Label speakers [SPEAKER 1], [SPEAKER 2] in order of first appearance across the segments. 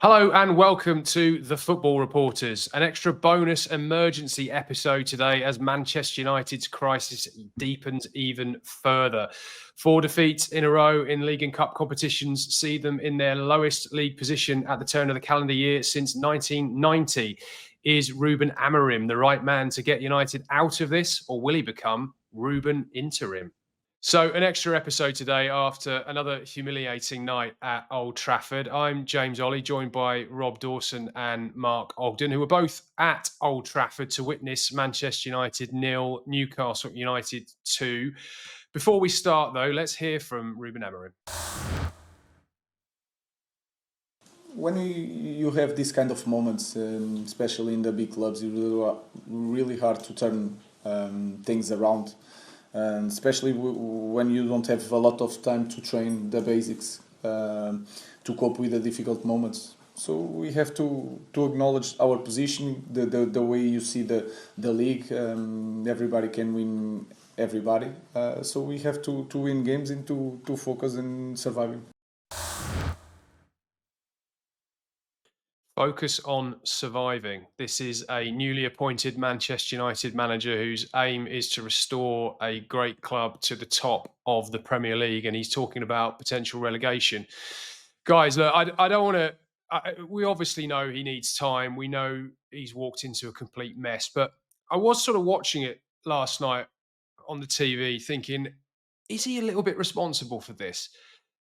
[SPEAKER 1] Hello and welcome to the Football Reporters, an extra bonus emergency episode today as Manchester United's crisis deepens even further. 4 defeats in a row in League and Cup competitions see them in their lowest league position at the turn of the calendar year since 1990. Is Ruben Amorim the right man to get United out of this, or will he become Ruben Interim? So, an extra episode today after another humiliating night at Old Trafford. I'm James Olley, joined by Rob Dawson and Mark Ogden, who were both at Old Trafford to witness Manchester United 0, Newcastle United 2. Before we start, though, let's hear from Ruben Amorim.
[SPEAKER 2] When you have these kind of moments, especially in the big clubs, it's really hard to turn things around. And especially when you don't have a lot of time to train the basics to cope with the difficult moments. So we have to acknowledge our position, the way you see the league. Everybody can win everybody. So we have to win games and to focus on surviving.
[SPEAKER 1] Focus on surviving. This is a newly appointed Manchester United manager whose aim is to restore a great club to the top of the Premier League, and he's talking about potential relegation. Guys, look, I don't want to. We obviously know he needs time. We know he's walked into a complete mess, but I was sort of watching it last night on the TV thinking, is he a little bit responsible for this?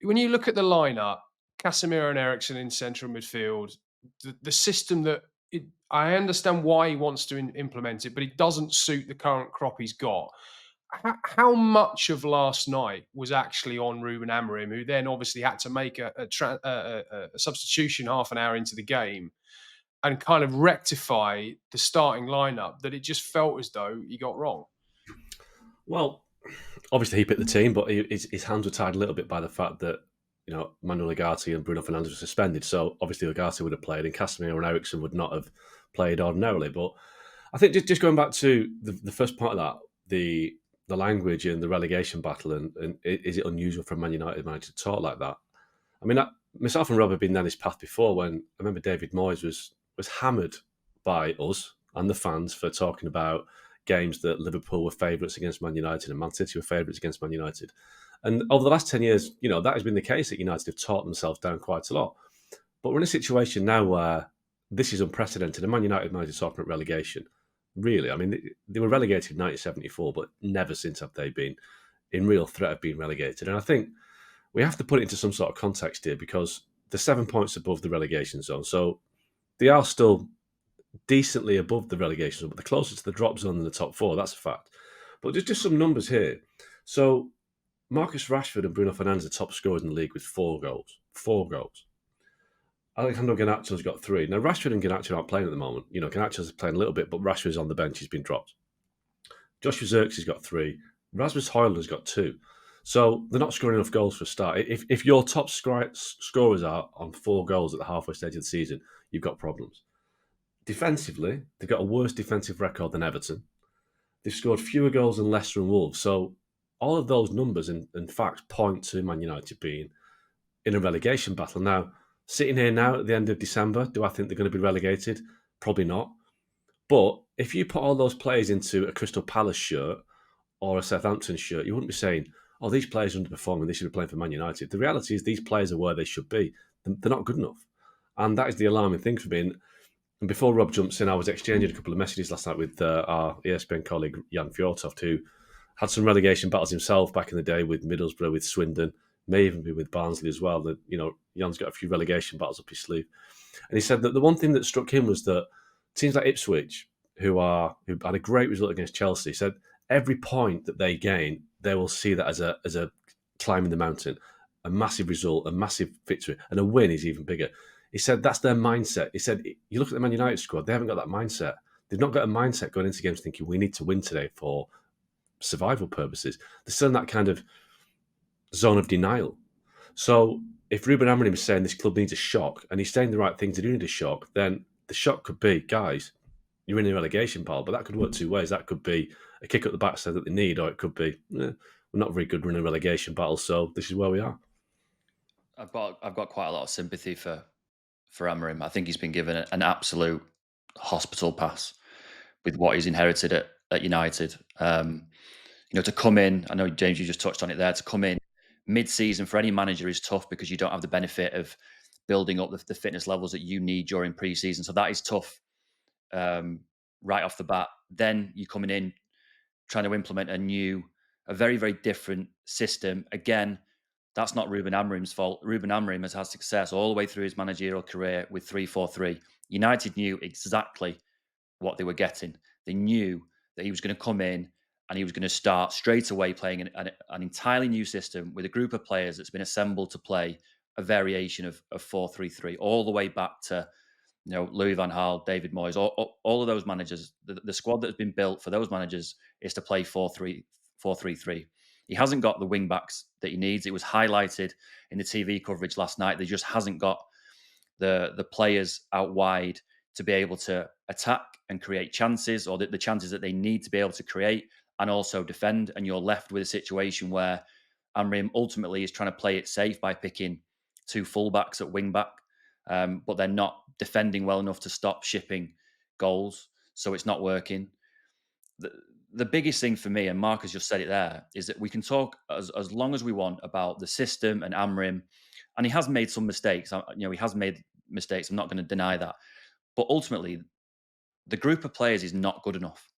[SPEAKER 1] When you look at the lineup, Casemiro and Eriksen in central midfield, the system that I understand why he wants to implement it, but it doesn't suit the current crop he's got. How much of last night was actually on Ruben Amorim, who then obviously had to make a substitution half an hour into the game and kind of rectify the starting lineup that it just felt as though he got wrong?
[SPEAKER 3] Well, obviously he picked the team, but his hands were tied a little bit by the fact that Manuel Ugarte and Bruno Fernandes were suspended. So obviously Ugarte would have played and Casemiro and Eriksen would not have played ordinarily. But I think just going back to the first part of that, the language and the relegation battle, and is it unusual for a Man United manager to talk like that? I mean, myself and Rob have been down this path before when I remember David Moyes was hammered by us and the fans for talking about games that Liverpool were favourites against Man United and Man City were favourites against Man United. And over the last 10 years, that has been the case that United have taught themselves down quite a lot. But we're in a situation now where this is unprecedented. A Man United manager talking about relegation. Really, I mean, they were relegated in 1974, but never since have they been in real threat of being relegated. And I think we have to put it into some sort of context here because they're 7 points above the relegation zone. So they are still decently above the relegation zone, but they're closer to the drop zone than the top 4. That's a fact. But just some numbers here. So Marcus Rashford and Bruno Fernandes are top scorers in the league with 4 goals. 4 goals. Alejandro Garnacho's got 3. Now, Rashford and Garnacho aren't playing at the moment. Garnacho's playing a little bit, but Rashford's on the bench. He's been dropped. Joshua Zirkzee has got 3. Rasmus Højlund has got 2. So they're not scoring enough goals for a start. If your top scorers are on 4 goals at the halfway stage of the season, you've got problems. Defensively, they've got a worse defensive record than Everton. They've scored fewer goals than Leicester and Wolves. So all of those numbers and facts point to Man United being in a relegation battle. Now, sitting here now at the end of December, do I think they're going to be relegated? Probably not. But if you put all those players into a Crystal Palace shirt or a Southampton shirt, you wouldn't be saying, oh, these players are underperforming, they should be playing for Man United. The reality is these players are where they should be. They're not good enough. And that is the alarming thing for me. And before Rob jumps in, I was exchanging a couple of messages last night with our ESPN colleague, Jan Fjortoft, who had some relegation battles himself back in the day with Middlesbrough, with Swindon, may even be with Barnsley as well. That Jan's got a few relegation battles up his sleeve. And he said that the one thing that struck him was that teams like Ipswich, who had a great result against Chelsea, said every point that they gain, they will see that as a climb in the mountain, a massive result, a massive victory, and a win is even bigger. He said that's their mindset. He said, you look at the Man United squad, they haven't got that mindset. They've not got a mindset going into games thinking we need to win today for survival purposes. They're still in that kind of zone of denial. So if Ruben Amorim is saying this club needs a shock and he's saying the right thing to do need a shock, then the shock could be, guys, you're in a relegation battle, but that could work 2 ways. That could be a kick up the backside that they need, or it could be, we're not very good running a relegation battle, so this is where we are.
[SPEAKER 4] I've got quite a lot of sympathy for for Amorim. I think he's been given an absolute hospital pass with what he's inherited at United. To come in, I know James, you just touched on it there. To come in mid-season for any manager is tough because you don't have the benefit of building up the fitness levels that you need during pre-season. So that is tough right off the bat. Then you're coming in trying to implement a very, very different system. Again, that's not Ruben Amorim's fault. Ruben Amorim has had success all the way through his managerial career with 3-4-3. United knew exactly what they were getting. They knew that he was going to come in and he was going to start straight away playing an entirely new system with a group of players that's been assembled to play a variation of 4-3-3, all the way back to Louis van Gaal, David Moyes, all of those managers. The squad that has been built for those managers is to play 4-3-3. He hasn't got the wing backs that he needs. It was highlighted in the TV coverage last night. They just hasn't got the players out wide to be able to attack and create chances, or the chances that they need to be able to create and also defend. And you're left with a situation where Amorim ultimately is trying to play it safe by picking two fullbacks at wing back, but they're not defending well enough to stop shipping goals. So it's not working. The biggest thing for me, and Mark has just said it there, is that we can talk as long as we want about the system and Amorim, and he has made some mistakes. He has made mistakes. I'm not going to deny that. But ultimately, the group of players is not good enough.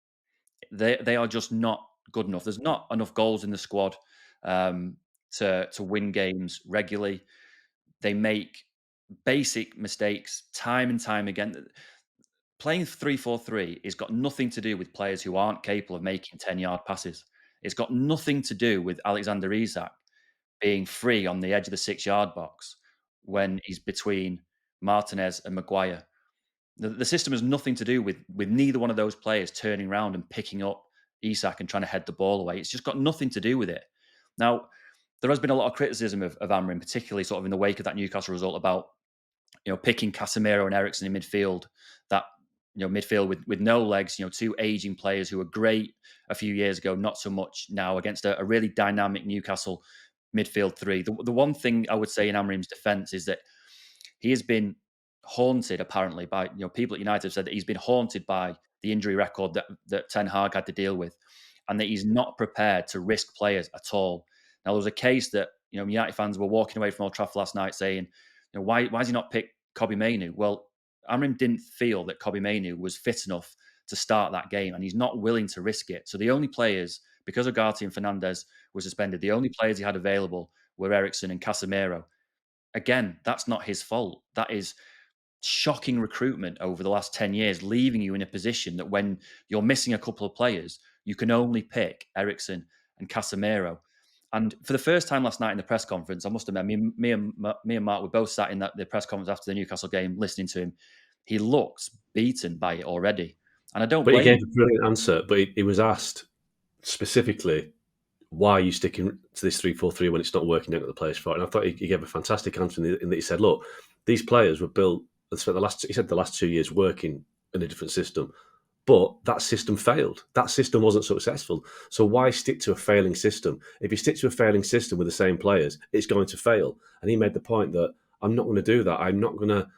[SPEAKER 4] They are just not good enough. There's not enough goals in the squad to win games regularly. They make basic mistakes time and time again. Playing 3-4-3 has got nothing to do with players who aren't capable of making 10-yard passes. It's got nothing to do with Alexander Isak being free on the edge of the 6-yard box when he's between Martinez and Maguire. The system has nothing to do with neither one of those players turning around and picking up Isak and trying to head the ball away. It's just got nothing to do with it. Now, there has been a lot of criticism of Amorim, particularly sort of in the wake of that Newcastle result, about picking Casemiro and Eriksen in midfield. That midfield with no legs, two aging players who were great a few years ago, not so much now, against a really dynamic Newcastle midfield three. The one thing I would say in Amorim's defence is that he has been haunted, apparently, by people at United have said that he's been haunted by the injury record that Ten Hag had to deal with, and that he's not prepared to risk players at all. Now, there was a case that United fans were walking away from Old Trafford last night saying, why has he not picked Kobbie Mainoo? Well, Amorim didn't feel that Kobbie Mainoo was fit enough to start that game, and he's not willing to risk it. So the only players, because Ugarte and Fernandes were suspended, the only players he had available were Eriksen and Casemiro. Again, that's not his fault. That is shocking recruitment over the last 10 years, leaving you in a position that when you're missing a couple of players, you can only pick Eriksen and Casemiro. And for the first time last night in the press conference, I must admit, me and Mark were both sat in the press conference after the Newcastle game, listening to him. He looks beaten by it already, and I don't
[SPEAKER 3] But he
[SPEAKER 4] blame
[SPEAKER 3] gave
[SPEAKER 4] him.
[SPEAKER 3] a brilliant answer. But he was asked specifically, why are you sticking to this 3-4-3 when it's not working out at the players for it? And I thought he gave a fantastic answer in that he said, look, these players were built and spent the last 2 years working in a different system. But that system failed. That system wasn't successful. So why stick to a failing system? If you stick to a failing system with the same players, it's going to fail. And he made the point that I'm not going to do that. I'm not going to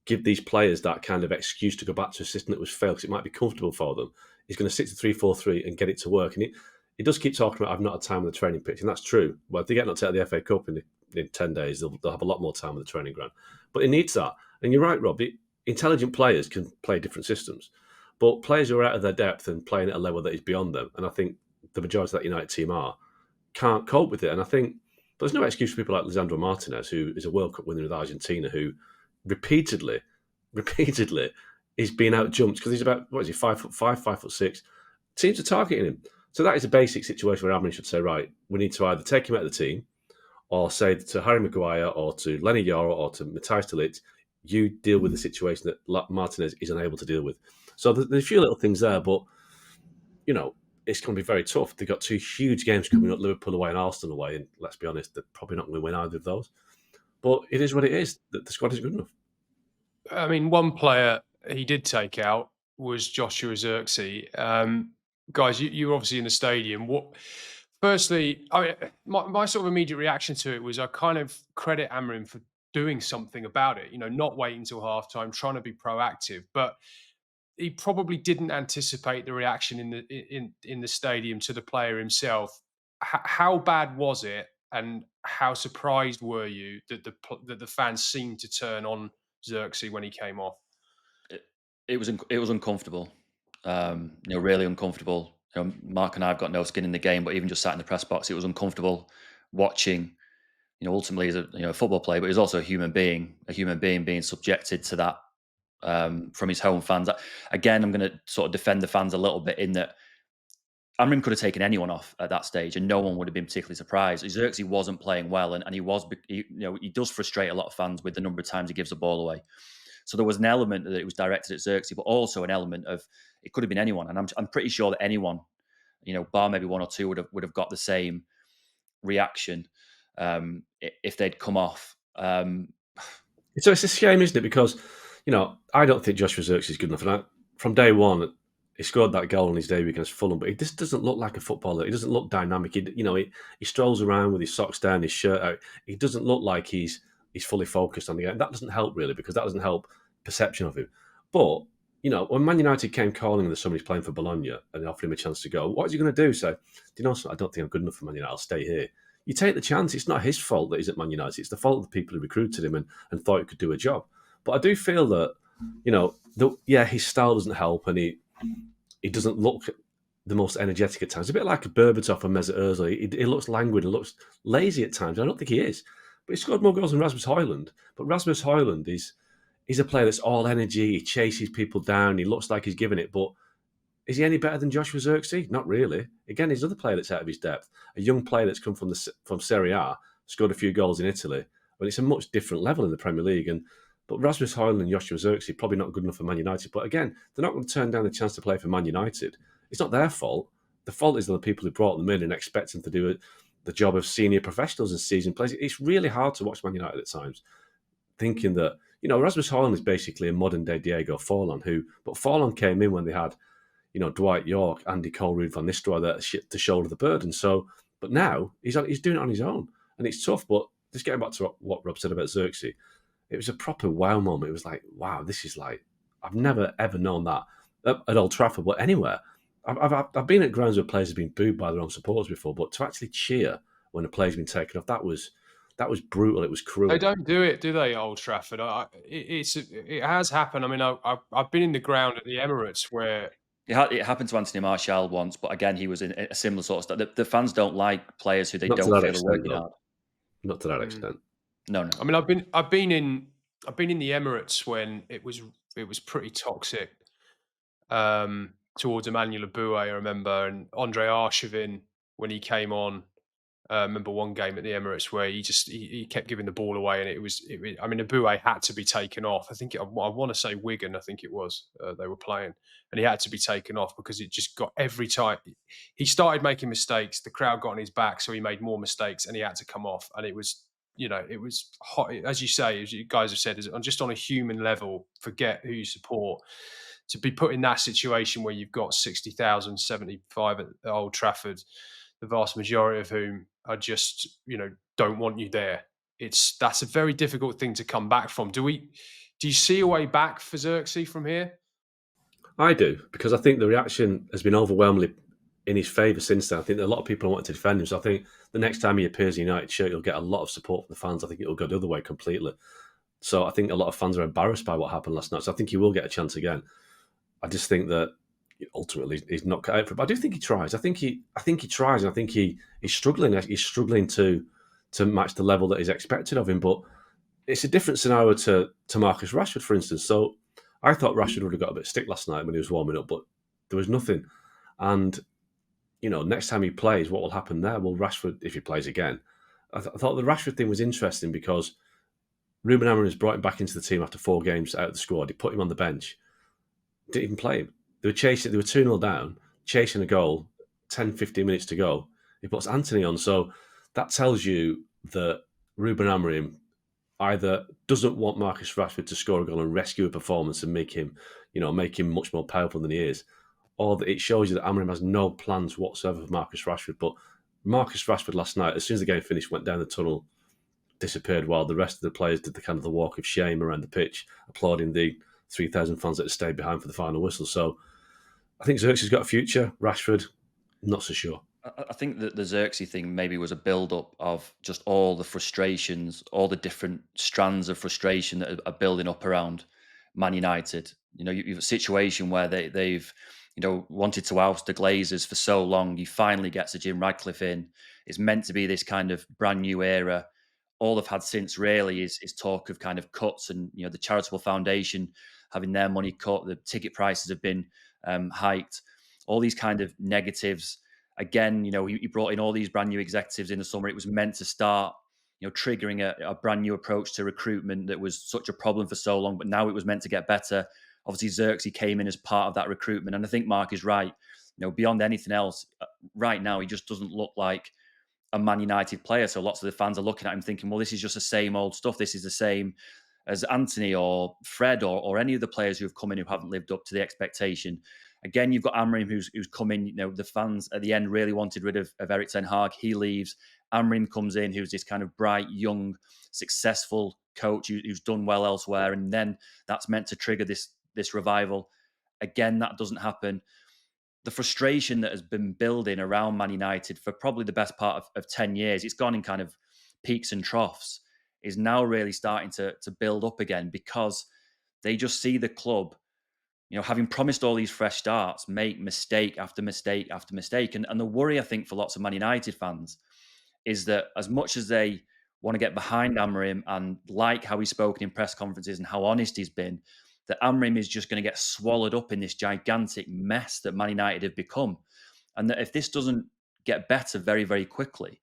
[SPEAKER 3] give these players that kind of excuse to go back to a system that was failed because it might be comfortable for them. He's going to stick to 3-4-3 and get it to work. And he does keep talking about I've not had time on the training pitch, and that's true. Well, if they get knocked out of the FA Cup in 10 days, they'll have a lot more time on the training ground. But he needs that. And you're right, Rob. Intelligent players can play different systems. But players who are out of their depth and playing at a level that is beyond them, and I think the majority of that United team can't cope with it. And I think there's no excuse for people like Lisandro Martinez, who is a World Cup winner with Argentina, who repeatedly is being outjumped because he's about, 5'5", 5'6". Teams are targeting him. So that is a basic situation where Amorim should say, right, we need to either take him out of the team or say to Harry Maguire or to Lenny Yoro or to Matthijs de Ligt, you deal with the situation that Martinez is unable to deal with. So there's a few little things there, but, it's going to be very tough. They've got two huge games coming up, Liverpool away and Arsenal away, and let's be honest, they're probably not going to win either of those. But it is what it is. The squad isn't good enough.
[SPEAKER 1] I mean, one player he did take out was Joshua Zirkzee. Guys, you were obviously in the stadium. Firstly, I mean, my sort of immediate reaction to it was I kind of credit Amorim for doing something about it. Not waiting until halftime, trying to be proactive. But he probably didn't anticipate the reaction in the stadium to the player himself. How bad was it, and how surprised were you that the fans seemed to turn on Xerxes when he came off?
[SPEAKER 4] It was uncomfortable. Really uncomfortable. Mark and I have got no skin in the game, but even just sat in the press box, it was uncomfortable watching. Ultimately, he's a football player, but he's also a human being being subjected to that from his home fans. Again, I'm going to sort of defend the fans a little bit in that Amorim could have taken anyone off at that stage, and no one would have been particularly surprised. Xerxes wasn't playing well, and he does frustrate a lot of fans with the number of times he gives the ball away. So there was an element that it was directed at Xerxes, but also an element of it could have been anyone, and I'm pretty sure that anyone, bar maybe one or two, would have got the same reaction if they'd come off.
[SPEAKER 3] So it's a shame, isn't it? Because I don't think Joshua Xerxes is good enough. And from day one, he scored that goal on his debut against Fulham, but he just doesn't look like a footballer. He doesn't look dynamic. He strolls around with his socks down, his shirt out. He doesn't look like he's fully focused on the game. That doesn't help really, because that doesn't help perception of him. But when Man United came calling him that somebody's playing for Bologna and offered him a chance to go, what is he going to do? Say, do you know something? I don't think I'm good enough for Man United. I'll stay here. You take the chance. It's not his fault that he's at Man United. It's the fault of the people who recruited him and thought he could do a job. But I do feel that, his style doesn't help, and he doesn't look the most energetic at times. A bit like a Berbatov and Mesut Ozil. He looks languid and looks lazy at times. I don't think he is. But he scored more goals than Rasmus Højlund. But Rasmus Højlund he's a player that's all energy. He chases people down. He looks like he's giving it. But is he any better than Joshua Xerxes? Not really. Again, he's another player that's out of his depth. A young player that's come from Serie A, scored a few goals in Italy. But it's a much different level in the Premier League. But Rasmus Højlund and Joshua Xerxes probably not good enough for Man United. But again, they're not going to turn down the chance to play for Man United. It's not their fault. The fault is on the people who brought them in and expect them to do the job of senior professionals and seasoned players. It's really hard to watch Man United at times, thinking that, Rasmus Højlund is basically a modern-day Diego Forlan, but Forlan came in when they had, Dwight York, Andy Cole, Ruud van Nistelrooy there to shoulder the burden. But now he's doing it on his own, and it's tough. But just getting back to what Rob said about Xerxes, it was a proper wow moment. It was like, wow, this is like, I've never ever known that at Old Trafford, but anywhere. I've been at grounds where players have been booed by their own supporters before, but to actually cheer when a player's been taken off, that was brutal. It was cruel.
[SPEAKER 1] They don't do it, do they, at Old Trafford? It has happened. I mean, I've been in the ground at the Emirates where
[SPEAKER 4] it happened to Anthony Martial once, but again, he was in a similar sort of stuff. The fans don't like players who they don't feel are working hard.
[SPEAKER 3] Not to that extent.
[SPEAKER 4] No.
[SPEAKER 1] I mean, I've been in the Emirates when it was pretty toxic towards Emmanuel Aboué, I remember, and Andre Arshavin when he came on. I remember one game at the Emirates where he kept giving the ball away, and I mean, Aboué had to be taken off. I want to say Wigan, I think it was they were playing, and he had to be taken off because it just got every time he started making mistakes, the crowd got on his back, so he made more mistakes, and he had to come off. And it was hot, as you say, as you guys have said, just on a human level. Forget who you support. To be put in that situation where you've got 60,000, 75 at Old Trafford, the vast majority of whom are just, don't want you there. That's a very difficult thing to come back from. Do you see a way back for Xerxes from here?
[SPEAKER 3] I do, because I think the reaction has been overwhelmingly in his favour since then. I think that a lot of people want to defend him. So I think the next time he appears in a United shirt, he'll get a lot of support from the fans. I think it'll go the other way completely. So I think a lot of fans are embarrassed by what happened last night. So I think he will get a chance again. I just think that ultimately he's not cut out for it. But I do think he tries. I think he tries, and I think he's struggling. He's struggling to match the level that is expected of him. But it's a different scenario to Marcus Rashford, for instance. So I thought Rashford would have got a bit of stick last night when he was warming up, but there was nothing. And next time he plays, what will happen there? Well, Rashford, if he plays again, I thought the Rashford thing was interesting because Ruben Amorim has brought him back into the team after 4 games out of the squad. He put him on the bench. Didn't even play him. They were 2-0 down, chasing a goal, 10, 15 minutes to go. He puts Anthony on. So that tells you that Ruben Amorim either doesn't want Marcus Rashford to score a goal and rescue a performance and make him much more powerful than he is, or that it shows you that Amorim has no plans whatsoever for Marcus Rashford. But Marcus Rashford last night, as soon as the game finished, went down the tunnel disappeared while the rest of the players did the kind of the walk of shame around the pitch, applauding the 3,000 fans that had stayed behind for the final whistle. So I think Xerxes got a future. Rashford, not so sure.
[SPEAKER 4] I think that the Xerxes thing maybe was a build-up of just all the frustrations, all the different strands of frustration that are building up around Man United. You know, you've a situation where they've wanted to oust the Glazers for so long. He finally gets a Jim Radcliffe in. It's meant to be this kind of brand new era. All they've had since really is talk of kind of cuts, and the charitable foundation having their money cut. The ticket prices have been hiked. All these kind of negatives. Again, he brought in all these brand new executives in the summer. It was meant to start, triggering a brand new approach to recruitment that was such a problem for so long, but now it was meant to get better. Obviously, Xerxes came in as part of that recruitment. And I think Mark is right. Beyond anything else, right now, he just doesn't look like a Man United player. So lots of the fans are looking at him thinking, well, this is just the same old stuff. This is the same as Anthony or Fred or any of the players who have come in who haven't lived up to the expectation. Again, you've got Amorim who's come in. The fans at the end really wanted rid of Erik ten Hag. He leaves. Amorim comes in, who's this kind of bright, young, successful coach who's done well elsewhere, and then that's meant to trigger this revival. Again, that doesn't happen. The frustration that has been building around Man United for probably the best part of 10 years, it's gone in kind of peaks and troughs, is now really starting to build up again, because they just see the club, having promised all these fresh starts, make mistake after mistake after mistake. And the worry, I think, for lots of Man United fans is that as much as they want to get behind Amorim and like how he's spoken in press conferences and how honest he's been, that Amorim is just going to get swallowed up in this gigantic mess that Man United have become. And that if this doesn't get better very, very quickly,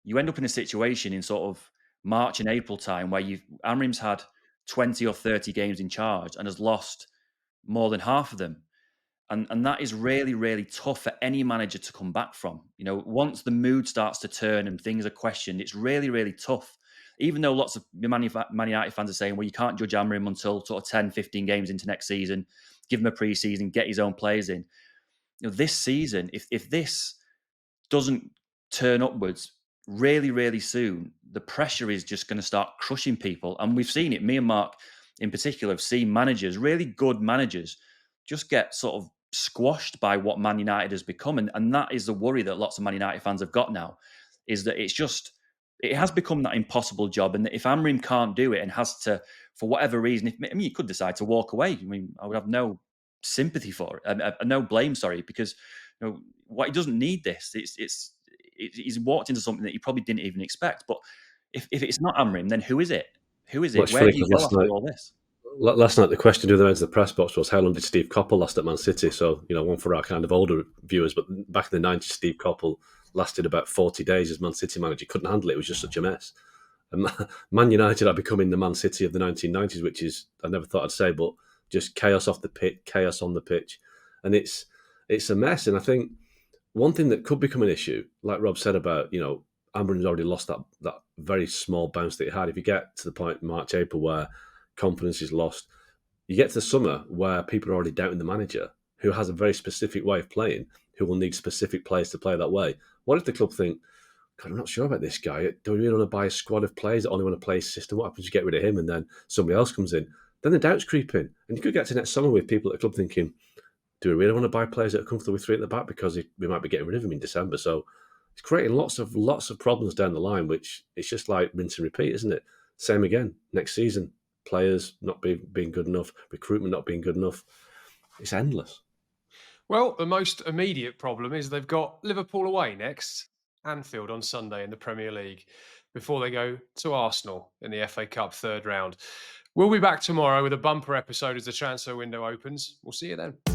[SPEAKER 4] you end up in a situation in sort of March and April time where Amorim's had 20 or 30 games in charge and has lost more than half of them. And that is really, really tough for any manager to come back from. Once the mood starts to turn and things are questioned, it's really, really tough. Even though lots of Man United fans are saying, well, you can't judge Amorim until sort of 10, 15 games into next season, give him a pre-season, get his own players in. This season, if this doesn't turn upwards really, really soon, the pressure is just going to start crushing people. And we've seen it. Me and Mark in particular have seen managers, really good managers, just get sort of squashed by what Man United has become. And that is the worry that lots of Man United fans have got now, is that it has become that impossible job. And that if Amorim can't do it and has to, for whatever reason, he could decide to walk away. I would have no sympathy for it, no blame, sorry, because what he doesn't need this. He's walked into something that he probably didn't even expect. But if it's not Amorim, then who is it? Who is it? Where do you go after all this?
[SPEAKER 3] Last night, the question to the end of the press box was, how long did Steve Coppell last at Man City? So, one for our kind of older viewers, but back in the 90s, Steve Coppell lasted about 40 days as Man City manager. Couldn't handle it. It was just such a mess. And Man United are becoming the Man City of the 1990s, which is, I never thought I'd say, but just chaos off the pitch, chaos on the pitch. And it's a mess. And I think one thing that could become an issue, like Rob said about, Amorim's already lost that very small bounce that he had. If you get to the point in March, April where confidence is lost, you get to the summer where people are already doubting the manager, who has a very specific way of playing, who will need specific players to play that way. What if the club think, God, I'm not sure about this guy. Do we really want to buy a squad of players that only want to play his system? What happens if you get rid of him and then somebody else comes in? Then the doubts creep in. And you could get to next summer with people at the club thinking, do we really want to buy players that are comfortable with three at the back, because we might be getting rid of him in December? So it's creating lots of problems down the line, which it's just like rinse and repeat, isn't it? Same again next season. Players not being good enough, recruitment not being good enough. It's endless.
[SPEAKER 1] Well, the most immediate problem is they've got Liverpool away next, Anfield on Sunday in the Premier League, before they go to Arsenal in the FA Cup third round. We'll be back tomorrow with a bumper episode as the transfer window opens. We'll see you then.